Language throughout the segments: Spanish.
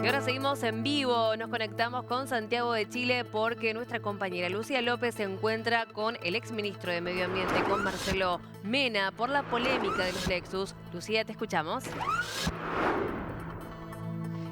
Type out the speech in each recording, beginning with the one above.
Y ahora seguimos en vivo, nos conectamos con Santiago de Chile porque nuestra compañera Lucía López se encuentra con el exministro de Medio Ambiente, con Marcelo Mena, por la polémica de los Lexus. Lucía, te escuchamos.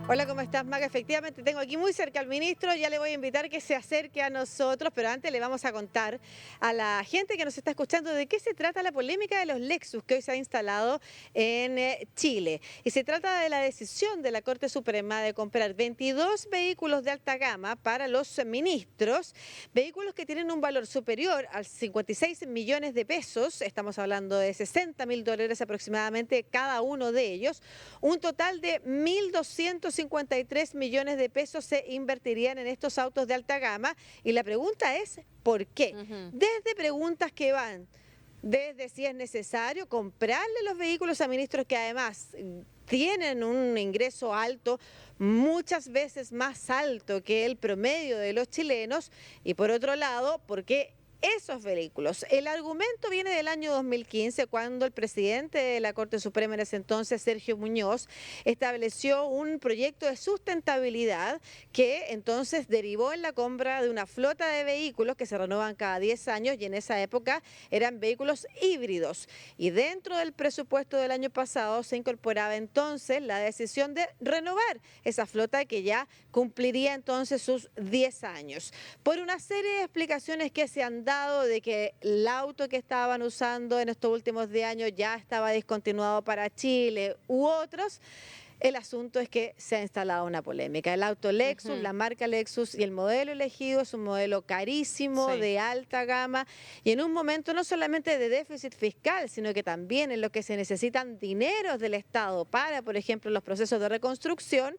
Hola, ¿cómo estás, Maga? Efectivamente, tengo aquí muy cerca al ministro, ya le voy a invitar que se acerque a nosotros, pero antes le vamos a contar a la gente que nos está escuchando de qué se trata la polémica de los Lexus que hoy se ha instalado en Chile. Y se trata de la decisión de la Corte Suprema de comprar 22 vehículos de alta gama para los ministros, vehículos que tienen un valor superior a 56 millones de pesos, estamos hablando de $60.000 aproximadamente cada uno de ellos, un total de 1.253 millones de pesos se invertirían en estos autos de alta gama y la pregunta es ¿por qué? Desde preguntas que van desde si es necesario comprarle los vehículos a ministros que además tienen un ingreso alto, muchas veces más alto que el promedio de los chilenos, y por otro lado, porque esos vehículos. El argumento viene del año 2015, cuando el presidente de la Corte Suprema en ese entonces, Sergio Muñoz, estableció un proyecto de sustentabilidad que entonces derivó en la compra de una flota de vehículos que se renovan cada 10 años y en esa época eran vehículos híbridos. Y dentro del presupuesto del año pasado se incorporaba entonces la decisión de renovar esa flota que ya cumpliría entonces sus 10 años. Por una serie de explicaciones que se han dado de que el auto que estaban usando en estos últimos 10 años ya estaba discontinuado para Chile u otros, el asunto es que se ha instalado una polémica. El auto Lexus, la marca Lexus y el modelo elegido es un modelo carísimo, de alta gama y en un momento no solamente de déficit fiscal, sino que también en lo que se necesitan dineros del Estado para, por ejemplo, los procesos de reconstrucción.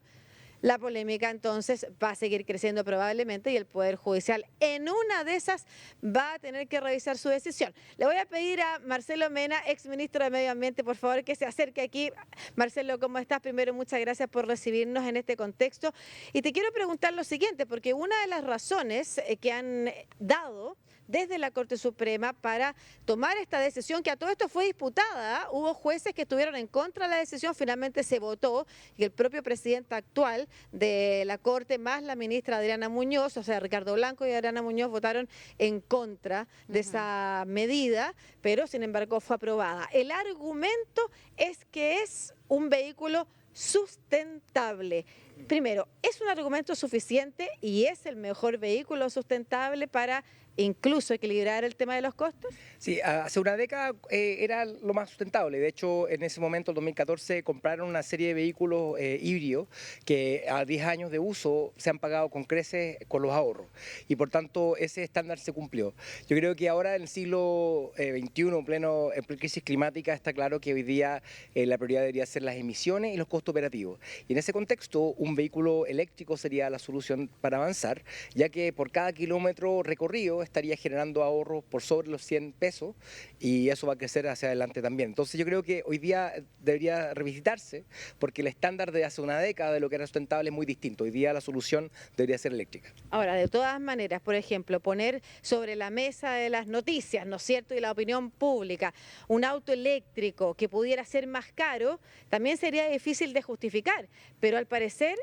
La polémica entonces va a seguir creciendo probablemente y el Poder Judicial en una de esas va a tener que revisar su decisión. Le voy a pedir a Marcelo Mena, exministro de Medio Ambiente, por favor que se acerque aquí. Marcelo, ¿cómo estás? Primero, muchas gracias por recibirnos en este contexto. Y te quiero preguntar lo siguiente, porque una de las razones que han dado desde la Corte Suprema para tomar esta decisión, que a todo esto fue disputada, hubo jueces que estuvieron en contra de la decisión, finalmente se votó y el propio presidente actual de la Corte más la ministra Adriana Muñoz, o sea, Ricardo Blanco y Adriana Muñoz votaron en contra de esa medida, pero sin embargo fue aprobada. El argumento es que es un vehículo sustentable. Primero, ¿es un argumento suficiente y es el mejor vehículo sustentable para incluso equilibrar el tema de los costos? Sí, hace una década era lo más sustentable. De hecho, en ese momento, en 2014, compraron una serie de vehículos híbridos que a 10 años de uso se han pagado con creces con los ahorros. Y por tanto, ese estándar se cumplió. Yo creo que ahora en el siglo XXI, en plena crisis climática, está claro que hoy día la prioridad debería ser las emisiones y los costos operativos. Y en ese contexto, un vehículo eléctrico sería la solución para avanzar, ya que por cada kilómetro recorrido estaría generando ahorros por sobre los 100 pesos y eso va a crecer hacia adelante también. Entonces yo creo que hoy día debería revisitarse porque el estándar de hace una década de lo que era sustentable es muy distinto. Hoy día la solución debería ser eléctrica. Ahora, de todas maneras, por ejemplo, poner sobre la mesa de las noticias, ¿no es cierto?, y la opinión pública, un auto eléctrico que pudiera ser más caro, también sería difícil de justificar, pero al parecer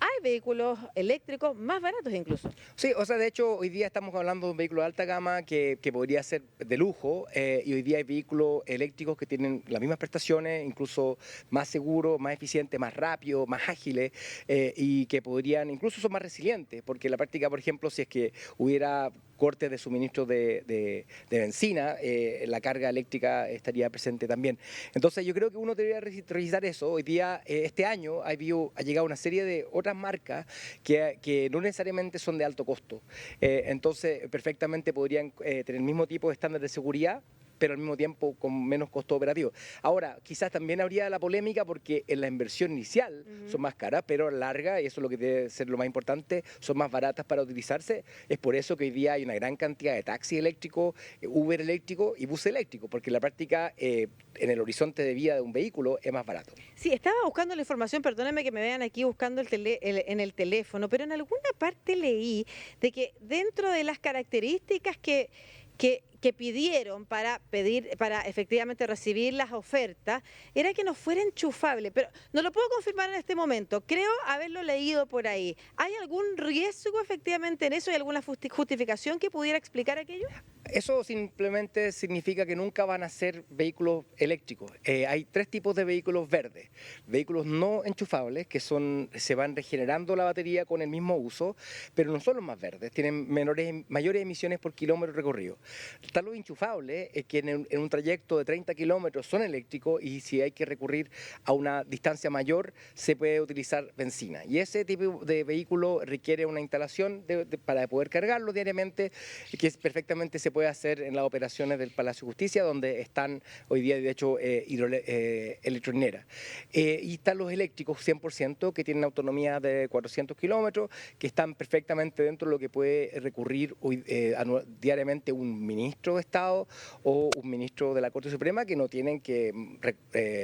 hay vehículos eléctricos más baratos incluso. Sí, o sea, de hecho, hoy día estamos hablando de un vehículo de alta gama que podría ser de lujo y hoy día hay vehículos eléctricos que tienen las mismas prestaciones, incluso más seguros, más eficientes, más rápidos, más ágiles y que podrían, incluso son más resilientes, porque en la práctica, por ejemplo, si es que hubiera cortes de suministro de benzina, la carga eléctrica estaría presente también. Entonces yo creo que uno debería revisar eso. Hoy día, este año, ha llegado una serie de otras marcas que no necesariamente son de alto costo. Entonces perfectamente podrían tener el mismo tipo de estándar de seguridad, pero al mismo tiempo con menos costo operativo. Ahora, quizás también habría la polémica porque en la inversión inicial son más caras, pero a larga, y eso es lo que debe ser lo más importante, son más baratas para utilizarse. Es por eso que hoy día hay una gran cantidad de taxis eléctricos, Uber eléctrico y bus eléctrico, porque en la práctica, en el horizonte de vida de un vehículo, es más barato. Sí, estaba buscando la información, perdónenme que me vean aquí buscando en el teléfono, pero en alguna parte leí de que dentro de las características que que pidieron para efectivamente recibir las ofertas era que no fuera enchufable, pero no lo puedo confirmar en este momento. Creo haberlo leído por ahí. ¿Hay algún riesgo efectivamente en eso? ¿Hay alguna justificación que pudiera explicar aquello? Eso simplemente significa que nunca van a ser vehículos eléctricos. Hay tres tipos de vehículos verdes. Vehículos no enchufables, que se van regenerando la batería con el mismo uso, pero no son los más verdes, tienen mayores emisiones por kilómetro recorrido. Están los enchufables, que en un trayecto de 30 kilómetros son eléctricos y si hay que recurrir a una distancia mayor, se puede utilizar benzina. Y ese tipo de vehículo requiere una instalación para poder cargarlo diariamente, que perfectamente se puede hacer en las operaciones del Palacio de Justicia, donde están hoy día, de hecho, electrolineras. Y están los eléctricos 100%, que tienen autonomía de 400 kilómetros, que están perfectamente dentro de lo que puede recurrir diariamente un ministro de Estado o un ministro de la Corte Suprema, que no tienen que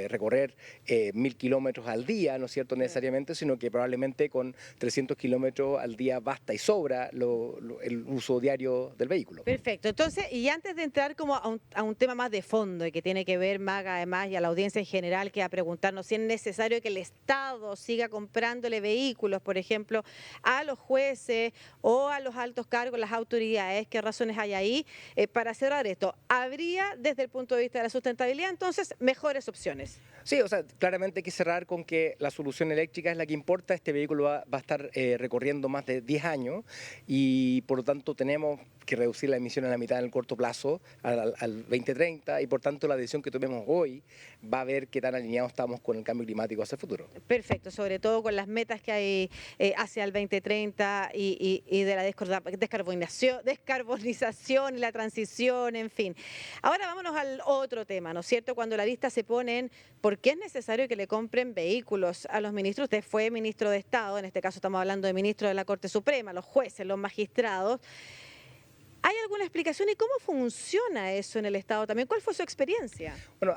recorrer 1000 kilómetros al día, ¿no es cierto?, necesariamente, sino que probablemente con 300 kilómetros al día basta y sobra el uso diario del vehículo. Perfecto. Entonces, y antes de entrar como a un tema más de fondo y que tiene que ver, Maga, además, y a la audiencia en general, que va a preguntarnos si es necesario que el Estado siga comprándole vehículos, por ejemplo, a los jueces o a los altos cargos, las autoridades, ¿qué razones hay ahí? Para cerrar esto, ¿habría desde el punto de vista de la sustentabilidad entonces mejores opciones? Sí, o sea, claramente hay que cerrar con que la solución eléctrica es la que importa. Este vehículo va a estar recorriendo más de 10 años y por lo tanto tenemos que reducir la emisión a la mitad en el corto plazo, al 2030, y por tanto la decisión que tomemos hoy va a ver qué tan alineados estamos con el cambio climático hacia el futuro. Perfecto, sobre todo con las metas que hay hacia el 2030 y de la descarbonización y la transición, en fin. Ahora vámonos al otro tema, ¿no es cierto? Cuando la lista se pone en por qué es necesario que le compren vehículos a los ministros. Usted fue ministro de Estado, en este caso estamos hablando de ministro de la Corte Suprema, los jueces, los magistrados. ¿Hay alguna explicación y cómo funciona eso en el Estado también? ¿Cuál fue su experiencia? Bueno,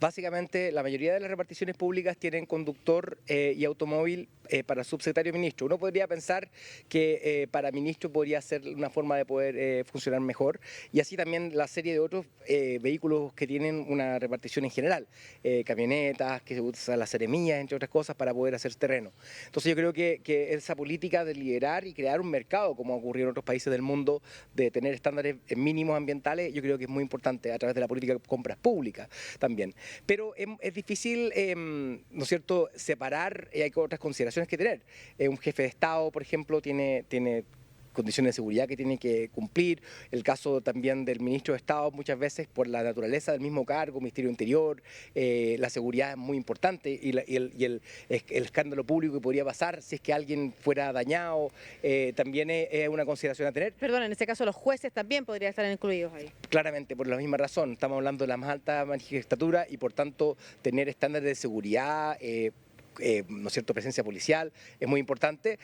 básicamente la mayoría de las reparticiones públicas tienen conductor y automóvil para subsecretario ministro. Uno podría pensar que para ministro podría ser una forma de poder funcionar mejor, y así también la serie de otros vehículos que tienen una repartición en general, camionetas, que se usan las seremías, entre otras cosas, para poder hacer terreno. Entonces yo creo que esa política de liderar y crear un mercado, como ocurrió en otros países del mundo, de tener estándares mínimos ambientales, yo creo que es muy importante a través de la política de compras públicas también. Pero es difícil, ¿no es cierto?, separar, hay otras consideraciones que tener. Un jefe de Estado, por ejemplo, tiene condiciones de seguridad que tiene que cumplir. El caso también del ministro de Estado, muchas veces por la naturaleza del mismo cargo, Ministerio Interior, la seguridad es muy importante y el escándalo público que podría pasar si es que alguien fuera dañado, también es una consideración a tener. Perdón, en este caso los jueces también podrían estar incluidos ahí. Claramente, por la misma razón, estamos hablando de la más alta magistratura y por tanto tener estándares de seguridad, ¿no es cierto?, presencia policial, es muy importante,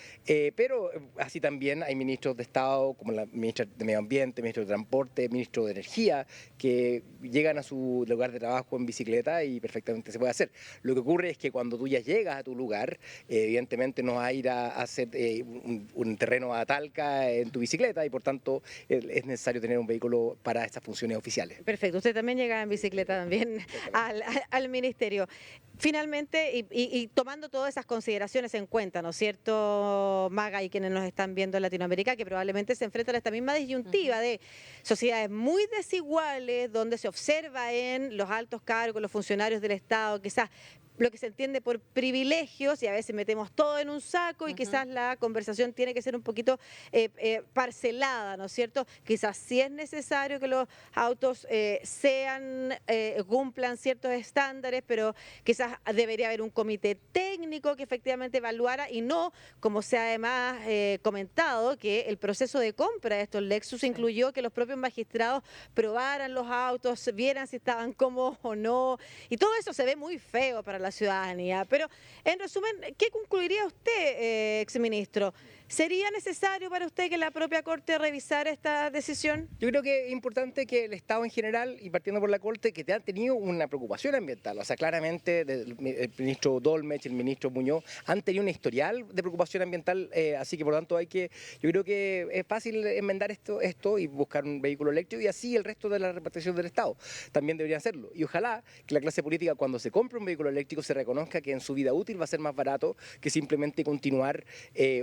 pero así también hay ministros de Estado, como la ministra de Medio Ambiente, ministro de Transporte, ministro de Energía, que llegan a su lugar de trabajo en bicicleta y perfectamente se puede hacer. Lo que ocurre es que cuando tú ya llegas a tu lugar, evidentemente no vas a ir a hacer un terreno a Talca en tu bicicleta y por tanto es necesario tener un vehículo para estas funciones oficiales. Perfecto, usted también llega en bicicleta también al ministerio. Finalmente, y tomando todas esas consideraciones en cuenta, ¿no es cierto, Maga, y quienes nos están viendo en Latinoamérica, que probablemente se enfrentan a esta misma disyuntiva de sociedades muy desiguales, donde se observa en los altos cargos, los funcionarios del Estado, quizás lo que se entiende por privilegios, y a veces metemos todo en un saco y quizás la conversación tiene que ser un poquito parcelada, ¿no es cierto? Quizás sí es necesario que los autos cumplan ciertos estándares, pero quizás debería haber un comité técnico que efectivamente evaluara y no, como se ha además comentado, que el proceso de compra de estos Lexus incluyó que los propios magistrados probaran los autos, vieran si estaban cómodos o no, y todo eso se ve muy feo para la ciudadanía. Pero en resumen, ¿qué concluiría usted, exministro? ¿Sería necesario para usted que la propia Corte revisara esta decisión? Yo creo que es importante que el Estado en general, y partiendo por la Corte, que te han tenido una preocupación ambiental. O sea, claramente el ministro Dolmech, el ministro Muñoz, han tenido un historial de preocupación ambiental, así que por lo tanto yo creo que es fácil enmendar esto y buscar un vehículo eléctrico, y así el resto de la repartición del Estado también deberían hacerlo. Y ojalá que la clase política, cuando se compre un vehículo eléctrico, se reconozca que en su vida útil va a ser más barato que simplemente continuar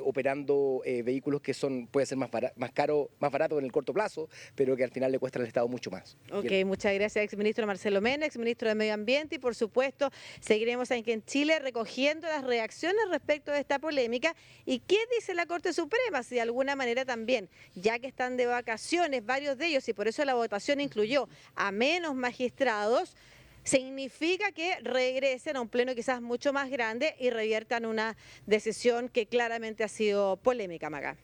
operando vehículos que puede ser más caro, más barato en el corto plazo, pero que al final le cuesta al Estado mucho más. Ok, muchas gracias, exministro Marcelo Mena, exministro de Medio Ambiente, y por supuesto seguiremos aquí en Chile recogiendo las reacciones respecto de esta polémica y qué dice la Corte Suprema, si de alguna manera también, ya que están de vacaciones varios de ellos y por eso la votación incluyó a menos magistrados, significa que regresen a un pleno quizás mucho más grande y reviertan una decisión que claramente ha sido polémica, Maga.